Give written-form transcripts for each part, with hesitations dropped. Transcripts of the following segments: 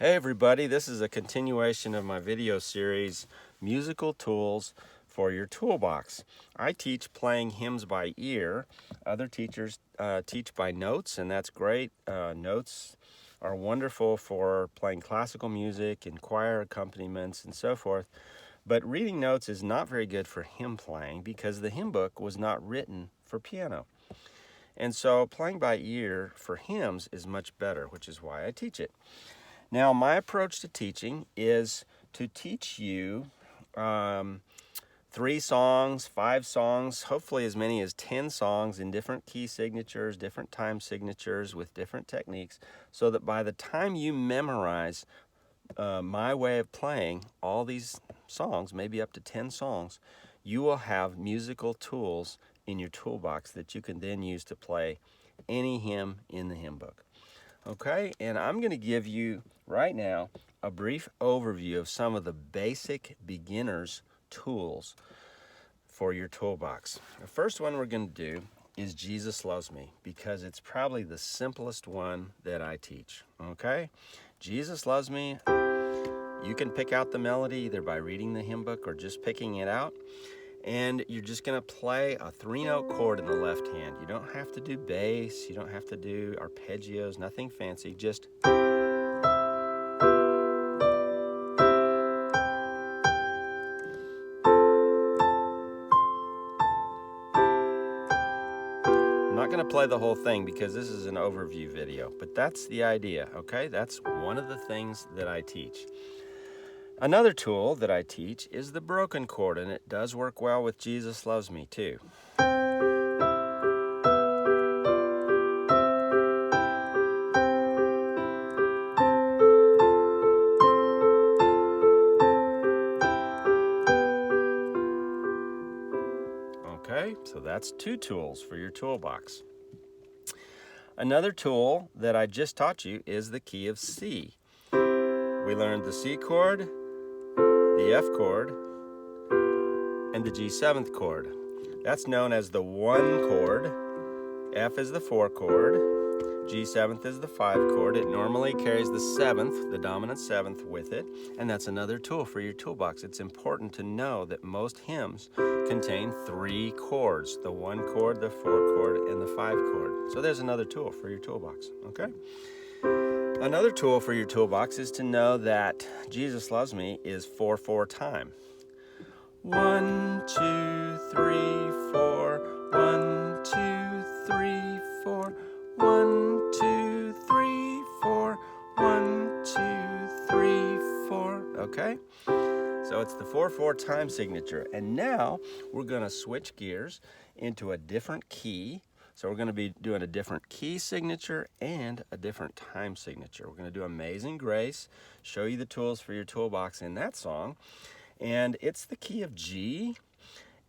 Hey everybody, this is a continuation of my video series, Musical Tools for Your Toolbox. I teach playing hymns by ear. Other teachers teach by notes, and that's great. Notes are wonderful for playing classical music and choir accompaniments and so forth. But reading notes is not very good for hymn playing because the hymn book was not written for piano. And so playing by ear for hymns is much better, which is why I teach it. Now, my approach to teaching is to teach you 3 songs, 5 songs, hopefully as many as 10 songs in different key signatures, different time signatures with different techniques, so that by the time you memorize my way of playing all these songs, maybe up to 10 songs, you will have musical tools in your toolbox that you can then use to play any hymn in the hymn book. Okay, and I'm going to give you right now a brief overview of some of the basic beginner's tools for your toolbox. The first one we're going to do is Jesus Loves Me, because it's probably the simplest one that I teach. Okay, Jesus Loves Me. You can pick out the melody either by reading the hymn book or just picking it out. And you're just going to play a 3-note chord in the left hand. You don't have to do bass, you don't have to do arpeggios, nothing fancy, just I'm not going to play the whole thing because this is an overview video, but that's the idea, okay? That's one of the things that I teach. Another tool that I teach is the broken chord, and it does work well with Jesus Loves Me too. Okay, so that's 2 tools for your toolbox. Another tool that I just taught you is the key of C. We learned the C chord, the F chord, and the G7th chord. That's known as the 1 chord. F is the 4 chord. G7th is the 5 chord. It normally carries the 7th, the dominant 7th, with it, and that's another tool for your toolbox. It's important to know that most hymns contain 3 chords, the 1 chord, the 4 chord, and the 5 chord. So there's another tool for your toolbox, okay? Another tool for your toolbox is to know that Jesus Loves Me is 4/4 time. 1, 2, 3, 4. 1, 2, 3, 4. 1, 2, 3, 4. 1, 2, 3, 4. Okay? So it's the 4/4 time signature. And now we're going to switch gears into a different key. So we're going to be doing a different key signature and a different time signature. We're going to do Amazing Grace, show you the tools for your toolbox in that song. And it's the key of G.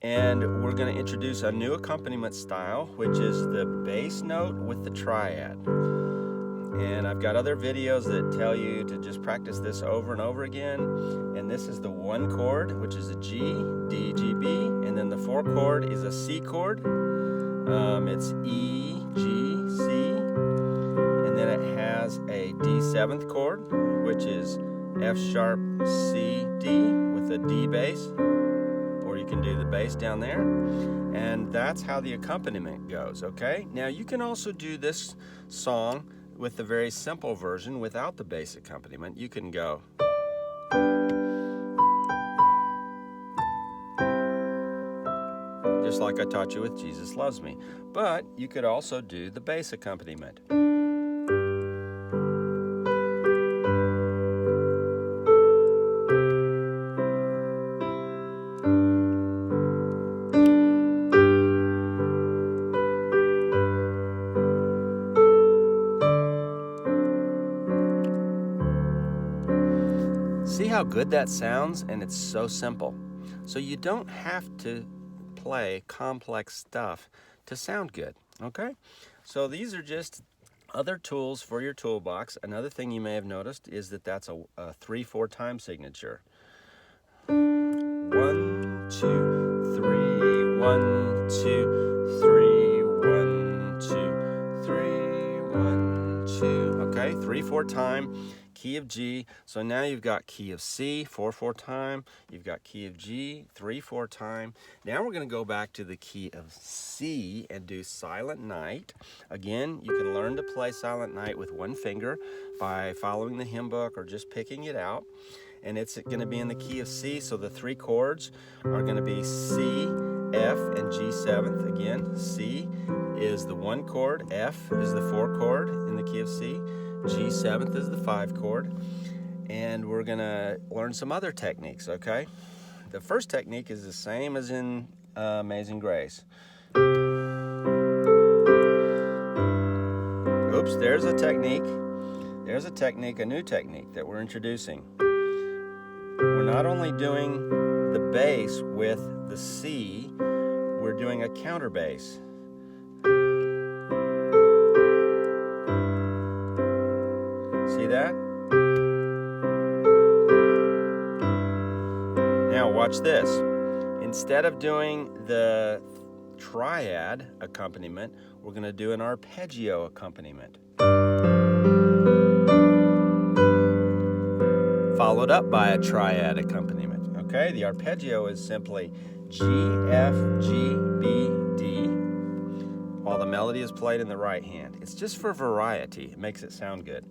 And we're going to introduce a new accompaniment style, which is the bass note with the triad. And I've got other videos that tell you to just practice this over and over again. And this is the 1 chord, which is a G, D, G, B. And then the 4 chord is a C chord. It's E, G, C. And then it has a D7th chord, which is F sharp, C, D with a D bass. Or you can do the bass down there. And that's how the accompaniment goes, okay? Now you can also do this song with the very simple version without the bass accompaniment. You can go. Just like I taught you with Jesus Loves Me. But you could also do the bass accompaniment. See how good that sounds? And it's so simple. So you don't have to play complex stuff to sound good, okay? So these are just other tools for your toolbox. Another thing you may have noticed is that that's a 3/4 time signature. 1, 2, 3, 1, 2, 3, 1, 2, 3, 1, 2. Okay, 3/4 time. key of G. So now you've got key of C, 4/4 time. You've got key of G, 3/4 time. Now we're going to go back to the key of C and do Silent Night. Again, you can learn to play Silent Night with one finger by following the hymn book or just picking it out. And it's going to be in the key of C, so the 3 chords are going to be C, F, and G7th. Again, C is the 1 chord, F is the 4 chord in the key of C, G7th is the 5 chord, and we're going to learn some other techniques, okay? The first technique is the same as in Amazing Grace. Oops, there's a technique. There's a technique, a new technique that we're introducing. We're not only doing the bass with the C, we're doing a counter bass. See that? Now watch this. Instead of doing the triad accompaniment, we're going to do an arpeggio accompaniment. Followed up by a triad accompaniment. Okay, the arpeggio is simply G, F, G, B, D, while the melody is played in the right hand. It's just for variety. It makes it sound good.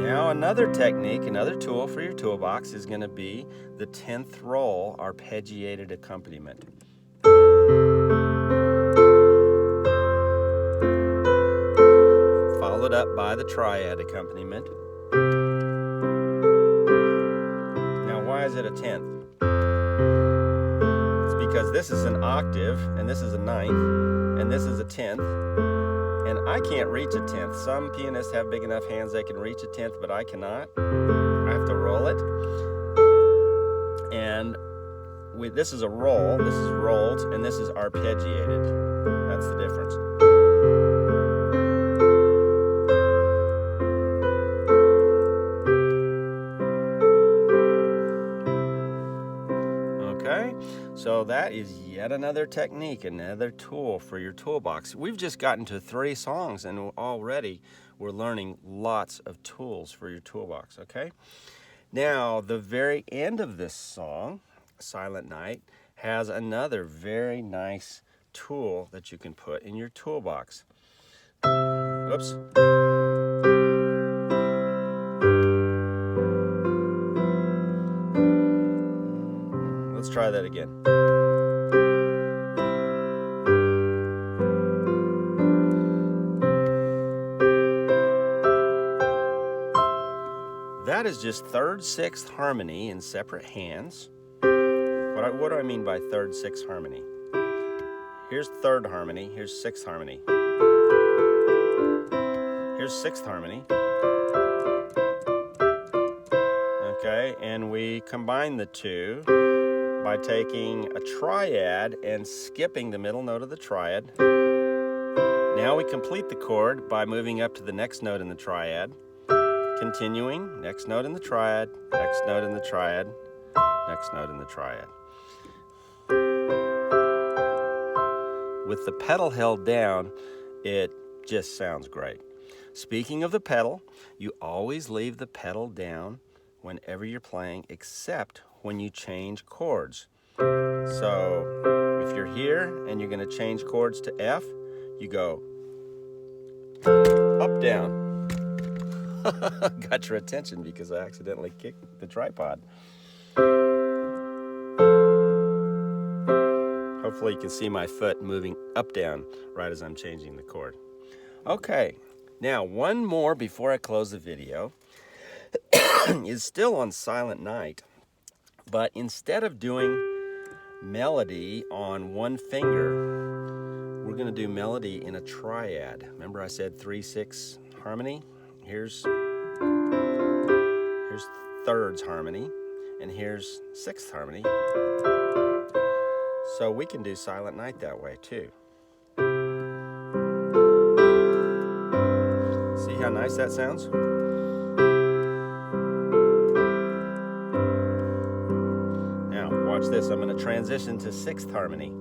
Now another technique, another tool for your toolbox is going to be the 10th roll arpeggiated accompaniment. Followed up by the triad accompaniment. Now why is it a 10th? It's because this is an octave, and this is a 9th, and this is a 10th, and I can't reach a 10th. Some pianists have big enough hands they can reach a 10th, but I cannot. I have to roll it. And this is a roll, this is rolled, and this is arpeggiated. That's the difference. Okay, so that is yet another technique, another tool for your toolbox. We've just gotten to 3 songs, and already we're learning lots of tools for your toolbox, okay? Now, the very end of this song, Silent Night, has another very nice tool that you can put in your toolbox. Oops. Let's try that again. That is just 3rd, 6th harmony in separate hands. What do I mean by 3rd, 6th harmony? Here's 3rd harmony, here's 6th harmony. Here's 6th harmony. Okay, and we combine the two by taking a triad and skipping the middle note of the triad. Now we complete the chord by moving up to the next note in the triad, continuing, next note in the triad, next note in the triad, next note in the triad. With the pedal held down, it just sounds great. Speaking of the pedal, you always leave the pedal down whenever you're playing, except when you change chords. So if you're here and you're going to change chords to F, you go up, down. Got your attention because I accidentally kicked the tripod. Hopefully you can see my foot moving up, down right as I'm changing the chord. Okay, now one more before I close the video is still on Silent Night, but instead of doing melody on one finger, we're going to do melody in a triad. Remember I said 3/6 harmony? Here's 3rds harmony, and here's 6th harmony. So we can do Silent Night that way too. See how nice that sounds? Now watch this. I'm going to transition to 6th harmony.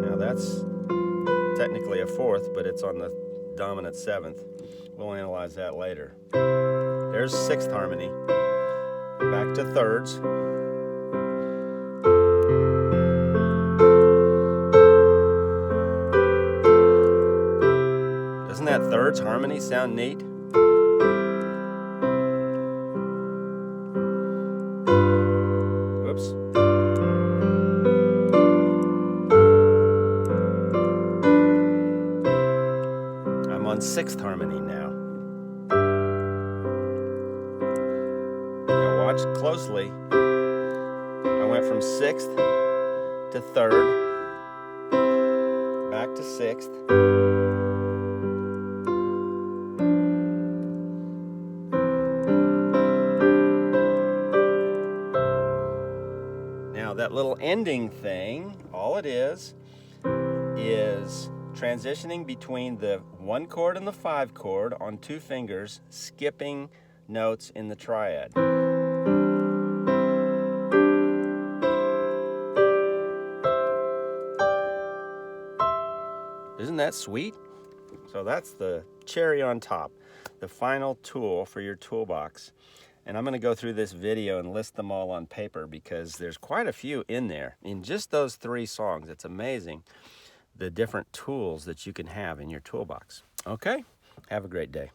Now that's technically a fourth, but it's on the dominant seventh. We'll analyze that later. There's sixth harmony. Back to thirds. Doesn't that thirds harmony sound neat? Whoops. I'm on sixth harmony now. Now watch closely. I went from sixth to third, back to sixth. Now that little ending thing, all it is transitioning between the 1 chord and the 5 chord on 2 fingers, skipping notes in the triad. Isn't that sweet? So that's the cherry on top, the final tool for your toolbox. And I'm going to go through this video and list them all on paper because there's quite a few in there. In just those 3 songs, it's amazing the different tools that you can have in your toolbox. Okay, have a great day.